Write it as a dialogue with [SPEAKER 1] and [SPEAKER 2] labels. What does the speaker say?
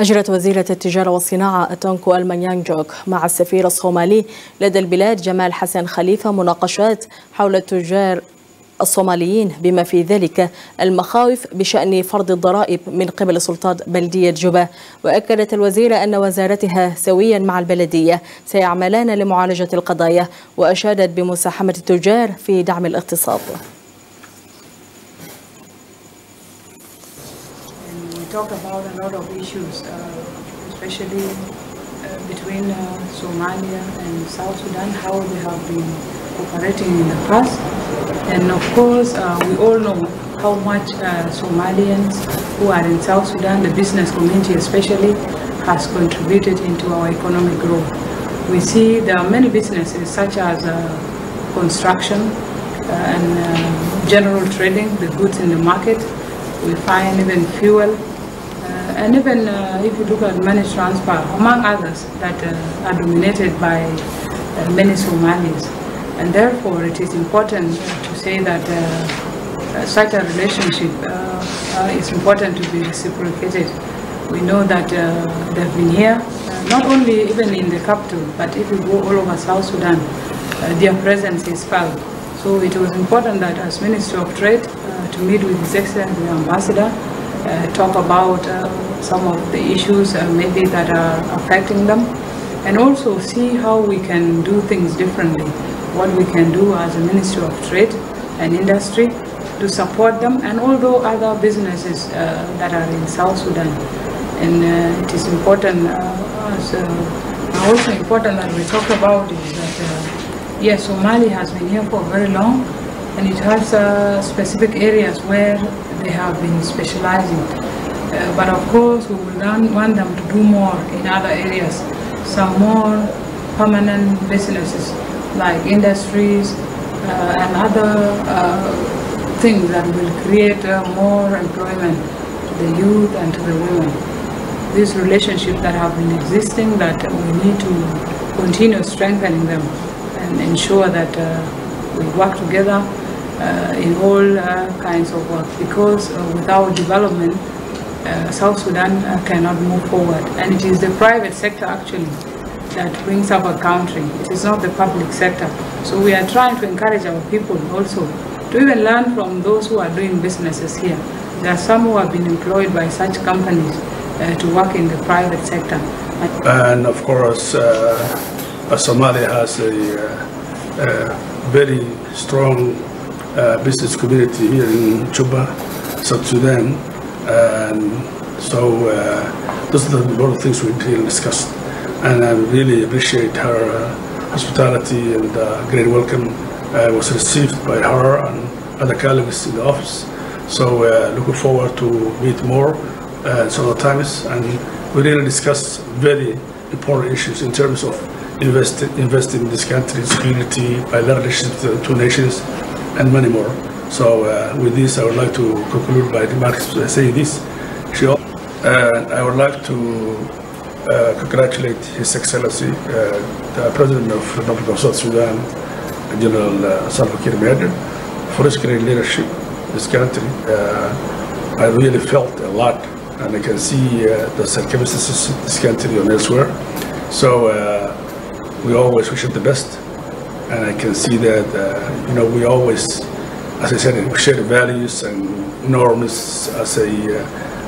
[SPEAKER 1] أجرت وزيرة التجارة والصناعة أتونكو المانيانجوك مع السفير الصومالي لدى البلاد جمال حسن خليفة مناقشات حول التجار الصوماليين بما في ذلك المخاوف بشأن فرض الضرائب من قبل سلطات بلدية جوبا. وأكدت الوزيرة أن وزارتها سويا مع البلدية سيعملان لمعالجة القضايا، وأشادت بمساهمة التجار في دعم الاقتصاد.
[SPEAKER 2] Talk about a lot of issues, especially between Somalia and South Sudan, how they have been cooperating in the past. And of course, we all know how much Somalians who are in South Sudan, the business community especially, has contributed into our economic growth. We see there are many businesses such as construction and general trading, the goods in the market. We find even fuel. And even if you look at money transfer, among others, that are dominated by many Somalis. And therefore, it is important to say that such a relationship is important to be reciprocated. We know that they've been here, not only even in the capital, but if you go all over South Sudan, their presence is felt. So it was important that as Minister of Trade to meet with His Excellency the Ambassador, talk about some of the issues maybe that are affecting them, and also see how we can do things differently, what we can do as a Ministry of Trade and Industry to support them, and although other businesses that are in South Sudan. And it is important, also important that we talk about is that yes, Somali has been here for very long, and it has specific areas where they have been specializing. But of course, we will want them to do more in other areas, some more permanent businesses like industries and other things that will create more employment to the youth and to the women. These relationships that have been existing, that we need to continue strengthening them and ensure that we work together in all kinds of work, because without development, South Sudan cannot move forward. And it is the private sector actually that brings up a country. It is not the public sector. So we are trying to encourage our people also to even learn from those who are doing businesses here. There are some who have been employed by such companies to work in the private sector.
[SPEAKER 3] And of course, Somalia has a very strong business community here in Juba, South Sudan, and so those are a lot of things we really discussed. And I really appreciate her hospitality and great welcome was received by her and other colleagues in the office. So looking forward to meet more some other times, and we really discussed very important issues in terms of investing in this country's security, bilateral relationships to the two nations, and many more. So with this, I would like to conclude my remarks by saying this. I would like to congratulate His Excellency, the President of the Republic of South Sudan, General Salva Kiir Mayardit, for his great leadership in this country. I really felt a lot, and I can see the circumstances in this country and elsewhere. So we always wish him the best. And I can see that, we always, as I said, we share values and norms as a